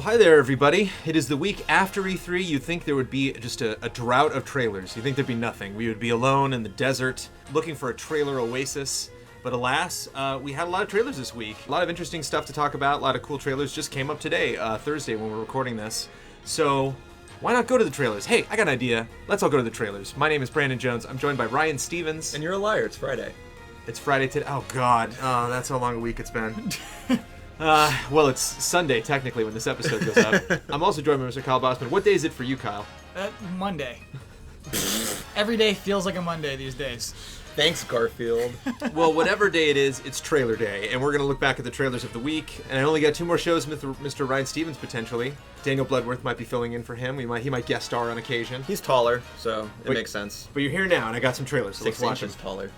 Well, hi there, everybody. It is the week after E3. You'd think there would be just a drought of trailers. You'd think there'd be nothing. We would be alone in the desert looking for a trailer oasis. But alas, we had a lot of trailers this week. A lot of interesting stuff to talk about. A lot of cool trailers just came up today, Thursday, when we're recording this. So why not go to the trailers? Hey, I got an idea. Let's all go to the trailers. My name is Brandon Jones. I'm joined by Ryan Stevens. And you're a liar. It's Friday. It's Friday today. Oh, God. Oh, that's how long a week it's been. Well, it's Sunday, technically, when this episode goes up. I'm also joined by Mr. Kyle Bossman. What day is it for you, Kyle? Monday. Every day feels like a Monday these days. Thanks, Garfield. Well, whatever day it is, it's trailer day, and we're going to look back at the trailers of the week. And I only got two more shows with Mr. Ryan Stevens, potentially. Daniel Bloodworth might be filling in for him. He might guest star on occasion. He's taller, so it makes sense. But you're here now, and I got some trailers, so 6 let's watch inches them. taller.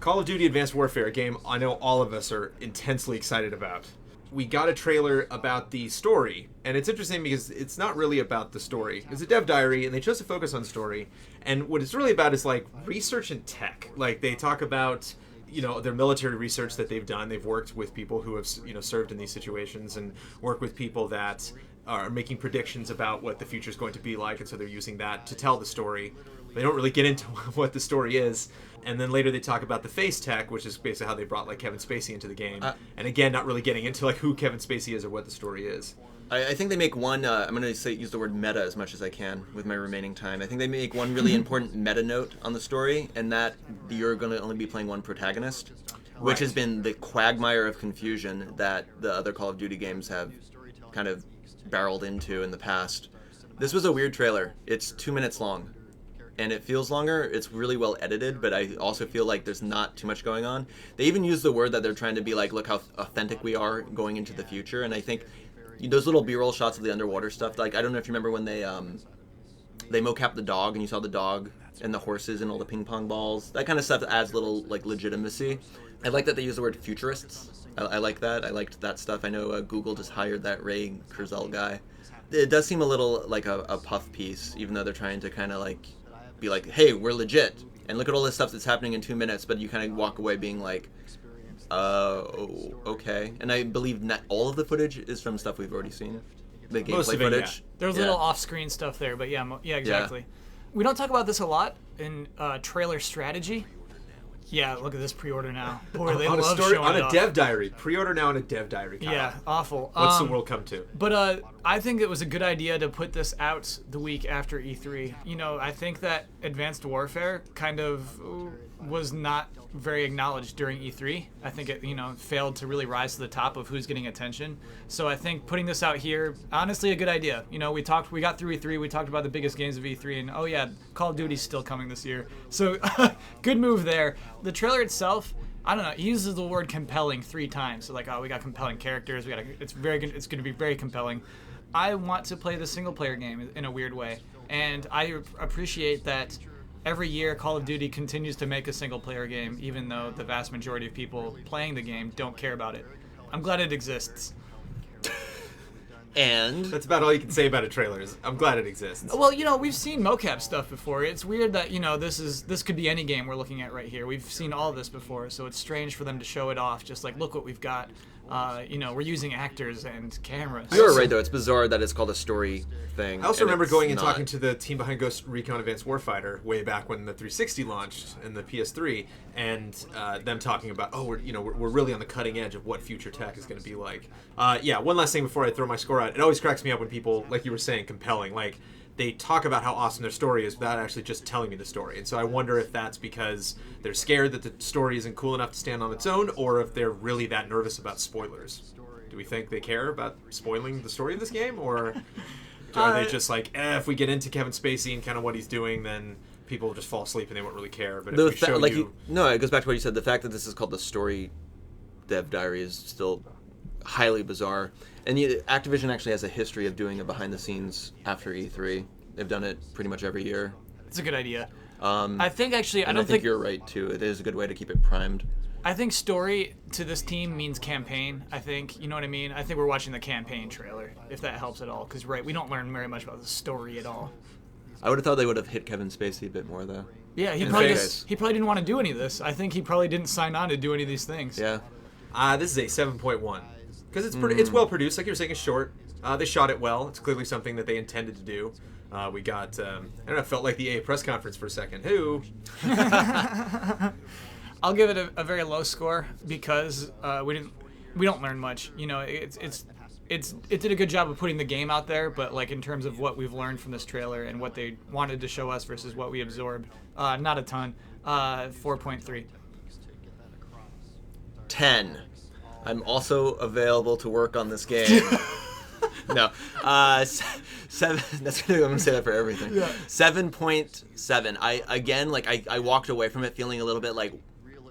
Call of Duty Advanced Warfare, a game I know all of us are intensely excited about. We got a trailer about the story, and it's interesting because it's not really about the story. It's a dev diary, and they chose to focus on story. And what it's really about is like research and tech. Like they talk about, their military research that they've done. They've worked with people who have, served in these situations, and work with people that are making predictions about what the future is going to be like, and so they're using that to tell the story. They don't really get into what the story is. And then later they talk about the face tech, which is basically how they brought like Kevin Spacey into the game. And again, not really getting into like who Kevin Spacey is or what the story is. I think they make one, I'm going to use the word meta as much as I can with my remaining time. I think they make one really important meta note on the story, and that you're going to only be playing one protagonist, which has been the quagmire of confusion that the other Call of Duty games have kind of barreled into in the past. This was a weird trailer. It's 2 minutes long. And it feels longer. It's really well edited, but I also feel like there's not too much going on. They even use the word that they're trying to be like, look how authentic we are going into the future. And I think those little B-roll shots of the underwater stuff, like I don't know if you remember when they mocapped the dog and you saw the dog and the horses and all the ping pong balls. That kind of stuff adds little like legitimacy. I like that they use the word futurists. I like that. I liked that stuff. I know Google just hired that Ray Kurzweil guy. It does seem a little like a puff piece, even though they're trying to kind of like be like, hey, we're legit, and look at all this stuff that's happening in 2 minutes, but you kind of walk away being like, okay. And I believe not all of the footage is from stuff we've already seen. The gameplay footage. Yeah. There's little off-screen stuff there, but yeah, exactly. Yeah. We don't talk about this a lot in trailer strategy. Yeah, look at this pre-order now. Boy, they love showing on a off. dev diary. Pre-order now on a dev diary. Kyle. Yeah, awful. What's the world come to? But I think it was a good idea to put this out the week after E3. I think that Advanced Warfare kind of was not very acknowledged during E3. I think it, failed to really rise to the top of who's getting attention. So I think putting this out here, honestly, a good idea. We got through E3, we talked about the biggest games of E3, and oh yeah, Call of Duty's still coming this year. So good move there. The trailer itself, I don't know, he uses the word compelling 3 times. So like, we got compelling characters, it's going to be very compelling. I want to play the single player game in a weird way. And I appreciate that every year Call of Duty continues to make a single player game, even though the vast majority of people playing the game don't care about it. I'm glad it exists. And that's about all you can say about a trailer. I'm glad it exists. Well, we've seen mocap stuff before. It's weird that this could be any game we're looking at right here. We've seen all this before, so it's strange for them to show it off. Just like, look what we've got. We're using actors and cameras. You're right, though. It's bizarre that it's called a story thing. I also remember going and talking to the team behind Ghost Recon Advanced Warfighter way back when the 360 launched and the PS3, and them talking about, we're really on the cutting edge of what future tech is going to be like. One last thing before I throw my score out. It always cracks me up when people, like you were saying, compelling, like they talk about how awesome their story is without actually just telling me the story. And so I wonder if that's because they're scared that the story isn't cool enough to stand on its own, or if they're really that nervous about spoilers. Do we think they care about spoiling the story of this game, or are they just like, if we get into Kevin Spacey and kind of what he's doing, then people will just fall asleep and they won't really care. But if we show no, it goes back to what you said. The fact that this is called the story dev diary is still highly bizarre. And Activision actually has a history of doing a behind-the-scenes after E3. They've done it pretty much every year. It's a good idea. I think actually, I think you're right too. It is a good way to keep it primed. I think story to this team means campaign. I think, you know what I mean? I think we're watching the campaign trailer, if that helps at all. Because, we don't learn very much about the story at all. I would have thought they would have hit Kevin Spacey a bit more, though. Yeah, he probably didn't want to do any of this. I think he probably didn't sign on to do any of these things. Yeah. This is a 7.1 because it's well produced. Like you were saying, it's short. They shot it well. It's clearly something that they intended to do. We got I don't know. It felt like the EA press conference for a second. Who? I'll give it a very low score because we don't learn much. You know, it did a good job of putting the game out there, but like in terms of what we've learned from this trailer and what they wanted to show us versus what we absorbed, not a ton. 4.3. 10. I'm also available to work on this game. No. 7. I'm gonna say that for everything. Yeah. 7.7. I walked away from it feeling a little bit like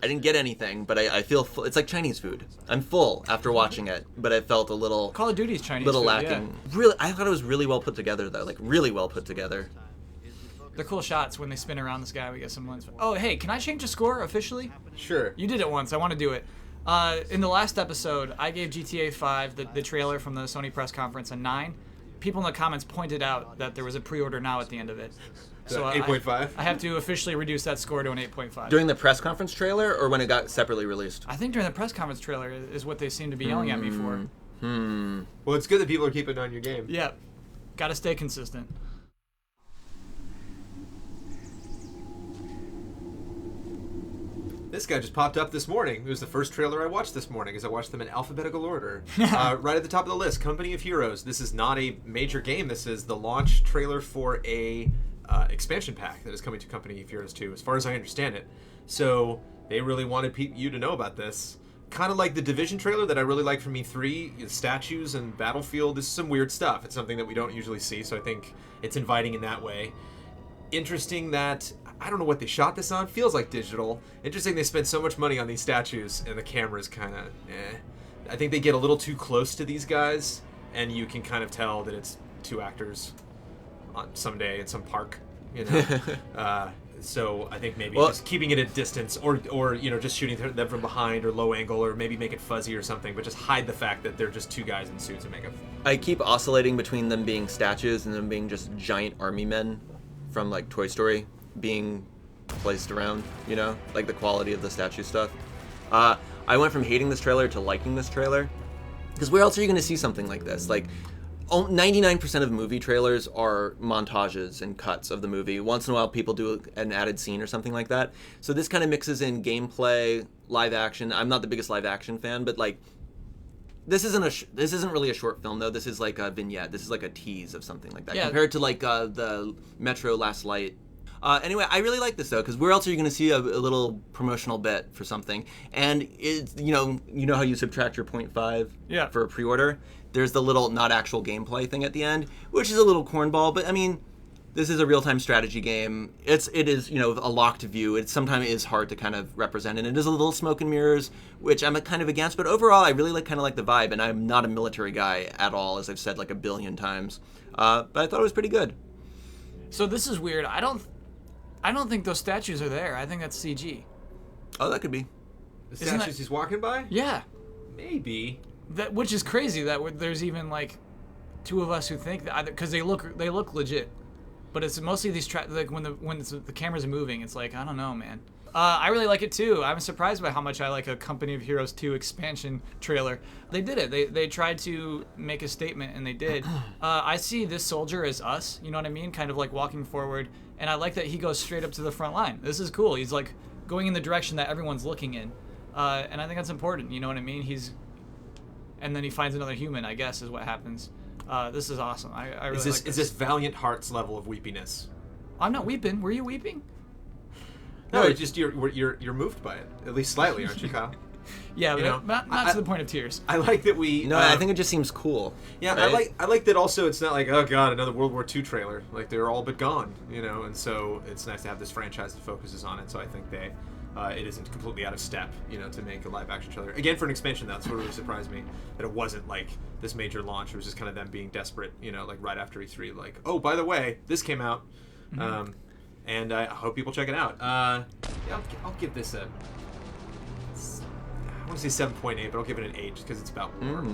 I didn't get anything, but I feel full. It's like Chinese food. I'm full after watching it, but I felt a little Call of Duty's Chinese little food, lacking. yeah. Really, I thought it was really well put together though. Like really well put together. They're cool shots when they spin around the sky. We get some ones. Oh, hey, can I change the score officially? Sure. You did it once. I want to do it. In the last episode, I gave GTA 5, the trailer from the Sony press conference, a 9. People in the comments pointed out that there was a pre-order now at the end of it. So 8.5? I have to officially reduce that score to an 8.5. During the press conference trailer or when it got separately released? I think during the press conference trailer is what they seem to be yelling at me for. Well, it's good that people are keeping on your game. Yeah. Got to stay consistent. This guy just popped up this morning. It was the first trailer I watched this morning as I watched them in alphabetical order. Right at the top of the list, Company of Heroes. This is not a major game. This is the launch trailer for a expansion pack that is coming to Company of Heroes 2, as far as I understand it. So they really wanted you to know about this. Kind of like the Division trailer that I really like from E3, statues and Battlefield. This is some weird stuff. It's something that we don't usually see, so I think it's inviting in that way. Interesting that, I don't know what they shot this on. Feels like digital. Interesting they spent so much money on these statues and the camera's kind of I think they get a little too close to these guys and you can kind of tell that it's two actors on someday in some park, you know. So I think maybe just keeping it at distance or you know, just shooting them from behind or low angle or maybe make it fuzzy or something, but just hide the fact that they're just two guys in suits and makeup. I keep oscillating between them being statues and them being just giant army men from like Toy Story being placed around, you know, like the quality of the statue stuff. I went from hating this trailer to liking this trailer because where else are you going to see something like this? Like 99% of movie trailers are montages and cuts of the movie. Once in a while people do an added scene or something like that. So this kind of mixes in gameplay, live action. I'm not the biggest live action fan, but like this isn't really a short film though. This is like a vignette. This is like a tease of something like that. Yeah. Compared to like the Metro Last Light. Anyway, I really like this though, because where else are you going to see a little promotional bit for something? And it's you know how you subtract your 0.5 for a pre-order. There's the little not actual gameplay thing at the end, which is a little cornball. But I mean, this is a real-time strategy game. It is a locked view. It sometimes is hard to kind of represent, and it is a little smoke and mirrors, which I'm kind of against. But overall, I really kind of like the vibe, and I'm not a military guy at all, as I've said like a billion times. But I thought it was pretty good. So this is weird. I don't think those statues are there. I think that's CG. Oh, that could be. The statues he's walking by? Yeah. Maybe. Which is crazy that there's even like two of us who think that, because they look legit. But it's mostly these like when the cameras are moving, it's like, I don't know, man. I really like it too. I'm surprised by how much I like a Company of Heroes 2 expansion trailer. They did it. They tried to make a statement, and they did. I see this soldier as us, you know what I mean? Kind of like walking forward, and I like that he goes straight up to the front line. This is cool. He's like going in the direction that everyone's looking in. And I think that's important, you know what I mean? And then he finds another human, I guess, is what happens. This is awesome. I really like this. Is this Valiant Hearts level of weepiness? I'm not weeping. Were you weeping? No, it's just you're moved by it, at least slightly, aren't you, Kyle? Yeah, but not to the point of tears. I like that we. No, I think it just seems cool. Yeah, right? I like that. Also, it's not like, oh god, another World War II trailer. Like they're all but gone, you know. And so it's nice to have this franchise that focuses on it. So I think it isn't completely out of step, you know, to make a live action trailer. Again, for an expansion, that's what really surprised me, that it wasn't like this major launch. It was just kind of them being desperate, you know, like right after E3, like, oh, by the way, this came out. Mm-hmm. And I hope people check it out. Yeah, I'll give this I want to say 7.8, but I'll give it an 8 just because it's about war.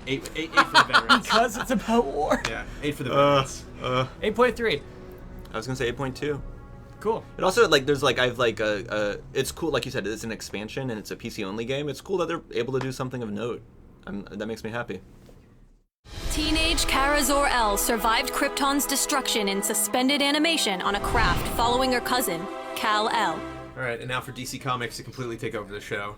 8 for the veterans. Because it's about war. Yeah, 8 for the veterans. 8.3. I was going to say 8.2. Cool. It also like there's like I've like it's cool, like you said, it's an expansion and it's a PC only game. It's cool that they're able to do something of note. That makes me happy. Teenage Kara Zor-El survived Krypton's destruction in suspended animation on a craft following her cousin, Kal-El. All right, and now for DC Comics to completely take over the show.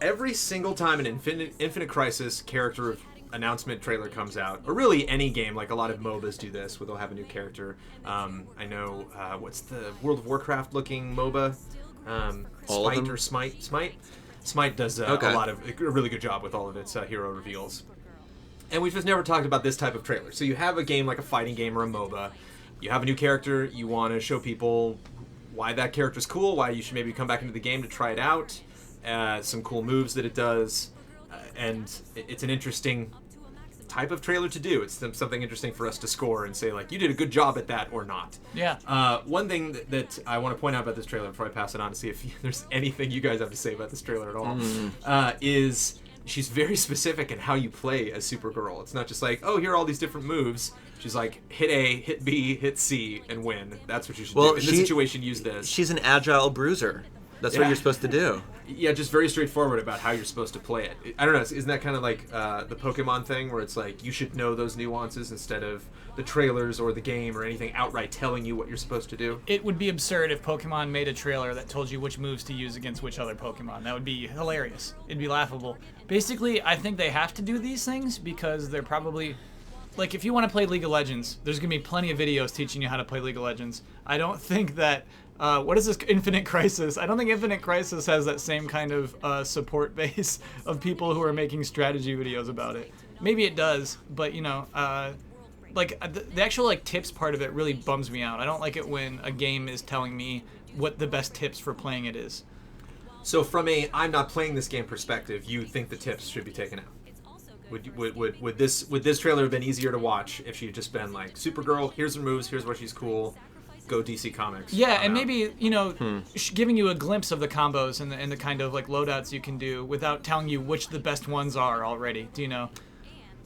Every single time an Infinite Crisis character announcement trailer comes out, or really any game, like a lot of MOBAs do this, where they'll have a new character. I know, what's the World of Warcraft looking MOBA? All of Smite them? or Smite? Smite does a really good job with all of its hero reveals. And we've just never talked about this type of trailer. So you have a game like a fighting game or a MOBA. You have a new character. You want to show people why that character's cool, why you should maybe come back into the game to try it out, some cool moves that it does. And it's an interesting type of trailer to do. It's something interesting for us to score and say, like, you did a good job at that or not. Yeah. One thing that I want to point out about this trailer before I pass it on to see if there's anything you guys have to say about this trailer at all, is she's very specific in how you play as Supergirl. It's not just like, oh, here are all these different moves. She's like, hit A, hit B, hit C, and win. That's what you should do. In this situation, use this. She's an agile bruiser. That's what you're supposed to do. Yeah, just very straightforward about how you're supposed to play it. I don't know, isn't that kind of like the Pokemon thing, where it's like, you should know those nuances instead of the trailers or the game or anything outright telling you what you're supposed to do? It would be absurd if Pokemon made a trailer that told you which moves to use against which other Pokemon. That would be hilarious. It'd be laughable. Basically, I think they have to do these things because they're probably... Like, if you want to play League of Legends, there's going to be plenty of videos teaching you how to play League of Legends. I don't think that... what is this Infinite Crisis? I don't think Infinite Crisis has that same kind of support base of people who are making strategy videos about it. Maybe it does, but, you know... the actual like tips part of it really bums me out. I don't like it when a game is telling me what the best tips for playing it is. So from a I'm not playing this game perspective, you think the tips should be taken out? Would this trailer have been easier to watch if she had just been like, Supergirl, here's her moves, here's why she's cool, go DC Comics? Yeah, and maybe, you know, giving you a glimpse of the combos and the kind of like loadouts you can do without telling you which the best ones are already. Do you know?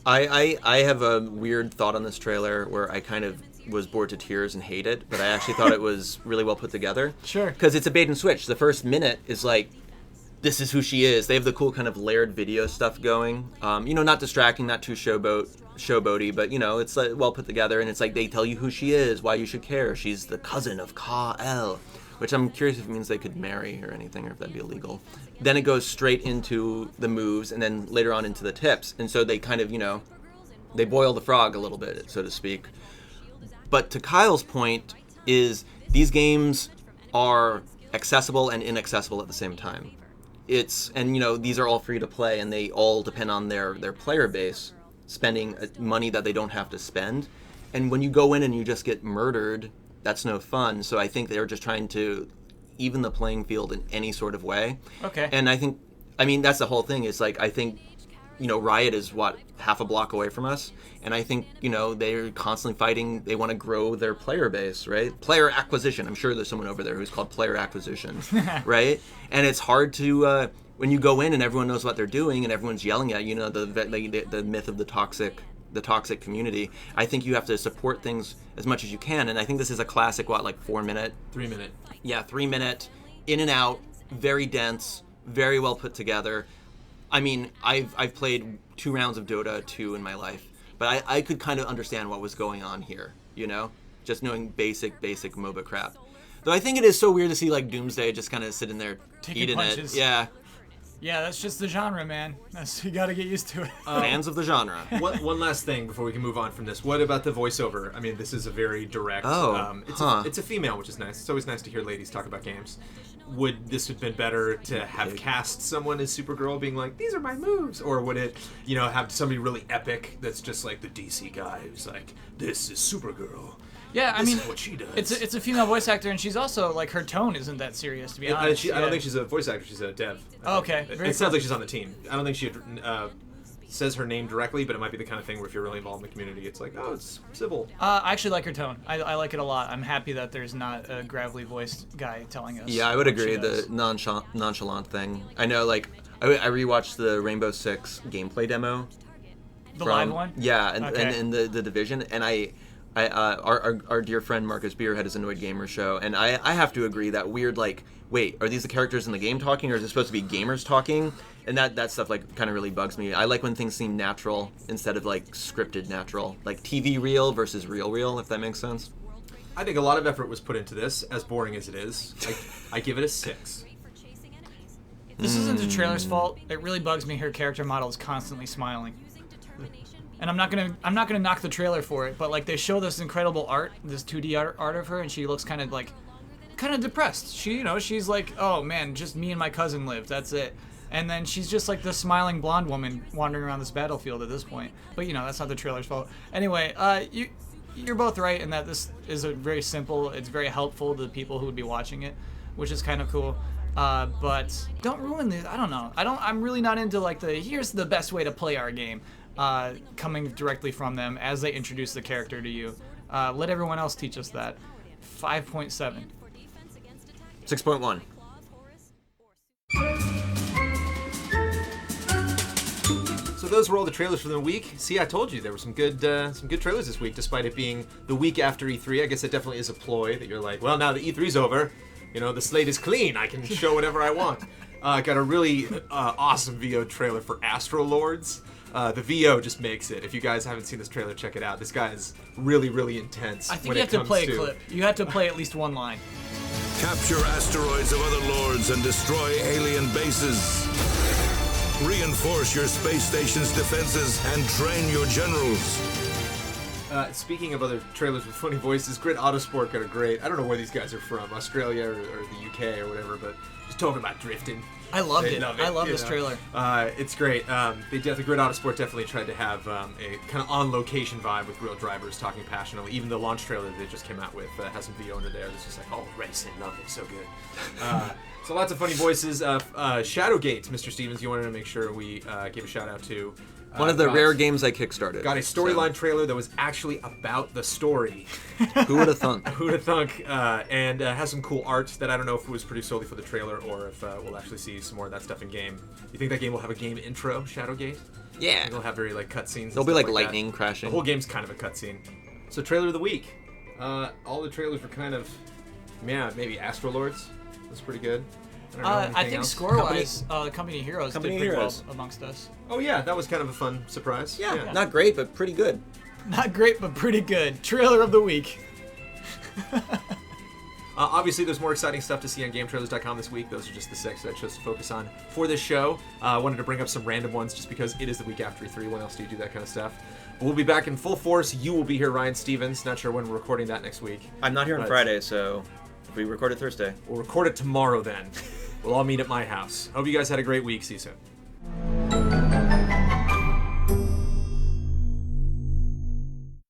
I have a weird thought on this trailer where I kind of was bored to tears and hate it, but I actually thought it was really well put together. Sure. Because it's a bait and switch. The first minute is like, this is who she is. They have the cool kind of layered video stuff going. You know, not distracting, not too showboaty, but, you know, it's like well put together, and it's like they tell you who she is, why you should care. She's the cousin of Kal-El, which I'm curious if it means they could marry or anything, or if that'd be illegal. Then it goes straight into the moves, and then later on into the tips. And so they kind of, you know, they boil the frog a little bit, so to speak. But to Kyle's point is these games are accessible and inaccessible at the same time. And you know, these are all free to play, and they all depend on their player base spending money that they don't have to spend. And when you go in and you just get murdered, that's no fun. So I think they're just trying to even the playing field in any sort of way. Okay. And I mean, that's the whole thing. Is like, I think, you know, Riot is half a block away from us, and I think, you know, they're constantly fighting. They want to grow their player base, right? Player acquisition. I'm sure there's someone over there who's called player acquisition, right? And it's hard to when you go in and everyone knows what they're doing and everyone's yelling at you. You know, the myth of the toxic community. I think you have to support things as much as you can, and I think this is a classic. 3 minute? 3 minute. Yeah, 3 minute, in and out, very dense, very well put together. I mean, I've played 2 rounds of Dota 2 in my life, but I could kind of understand what was going on here, you know? Just knowing basic MOBA crap. Though I think it is so weird to see, like, Doomsday just kind of sitting there taking eating punches. it. Yeah. Yeah, that's just the genre, man. You gotta get used to it. Fans of the genre. One last thing before we can move on from this. What about the voiceover? I mean, this is a very direct... it's a female, which is nice. It's always nice to hear ladies talk about games. Would this have been better to have cast someone as Supergirl being like, these are my moves? Or would it, you know, have somebody really epic that's just like the DC guy who's like, this is Supergirl. Yeah, I mean, This is what she does. it's a female voice actor, and she's also, like, her tone isn't that serious, to be honest. I don't think she's a voice actor. She's a dev. Oh, okay. It sounds like she's on the team. I don't think she says her name directly, but it might be the kind of thing where if you're really involved in the community, it's like, oh, it's Sybil. I actually like her tone. I like it a lot. I'm happy that there's not a gravelly voiced guy telling us. Yeah, I would what she agree. does. The nonchalant thing. I know, like, I rewatched the Rainbow Six gameplay demo. The live one? Yeah, Okay. and the Division, and Our dear friend Marcus Beer had his Annoyed Gamer show, and I have to agree that weird, like, wait, are these the characters in the game talking, or is it supposed to be gamers talking? And that stuff, like, kind of really bugs me. I like when things seem natural instead of, like, scripted natural. Like TV real versus real, if that makes sense. I think a lot of effort was put into this, as boring as it is. I give it a 6. This isn't the trailer's fault. It really bugs me her character model is constantly smiling. And I'm not gonna knock the trailer for it, but like they show this incredible art, this 2D art of her, and she looks kind of depressed. She's like, oh man, just me and my cousin lived. That's it. And then she's just like this smiling blonde woman wandering around this battlefield at this point. But that's not the trailer's fault. Anyway, you're both right in that this is a very simple. It's very helpful to the people who would be watching it, which is kind of cool. But don't ruin this. I don't know. I'm really not into like here's the best way to play our game. Coming directly from them as they introduce the character to you. Let everyone else teach us that. 5.7. 6.1. So those were all the trailers for the week. See, I told you there were some good trailers this week, despite it being the week after E3. I guess it definitely is a ploy that you're like, well, now that E3's over, the slate is clean. I can show whatever I want. Got a really awesome VO trailer for Astro Lords. The VO just makes it. If you guys haven't seen this trailer, check it out. This guy is really, really intense. I think you have to play a clip. You have to play at least one line. Capture asteroids of other lords and destroy alien bases. Reinforce your space station's defenses and train your generals. Speaking of other trailers with funny voices, Grid Autosport got a great, I don't know where these guys are from, Australia or the UK or whatever, but just talking about drifting. I loved it. I love this trailer. It's great. The Grid Autosport definitely tried to have a kind of on-location vibe with real drivers talking passionately. Even the launch trailer that they just came out with has some VO under there. It's just like, oh, racing, love it, so good. So lots of funny voices. Shadowgate, Mr. Stevens, you wanted to make sure we gave a shout-out to. One of the rare games I kickstarted. Got a storyline trailer that was actually about the story. Who would have thunk? Who would have thunk? And has some cool art that I don't know if it was produced solely for the trailer or if we'll actually see some more of that stuff in game. You think that game will have a game intro, Shadowgate? Yeah. It'll have very cutscenes. There'll be lightning crashing. The whole game's kind of a cutscene. So trailer of the week. All the trailers were kind of, maybe Astro Lords. That's pretty good. I think score-wise, Company Heroes did pretty well amongst us. Oh yeah, that was kind of a fun surprise. Yeah, not great, but pretty good. Not great, but pretty good. Trailer of the week. Obviously, there's more exciting stuff to see on GameTrailers.com this week. Those are just the 6 that I chose to focus on for this show. I wanted to bring up some random ones just because it is the week after E3. When else do you do that kind of stuff? But we'll be back in full force. You will be here, Ryan Stevens. Not sure when we're recording that next week. I'm not here on Friday, so if we record it Thursday. We'll record it tomorrow then. We'll all meet at my house. Hope you guys had a great week. See you soon.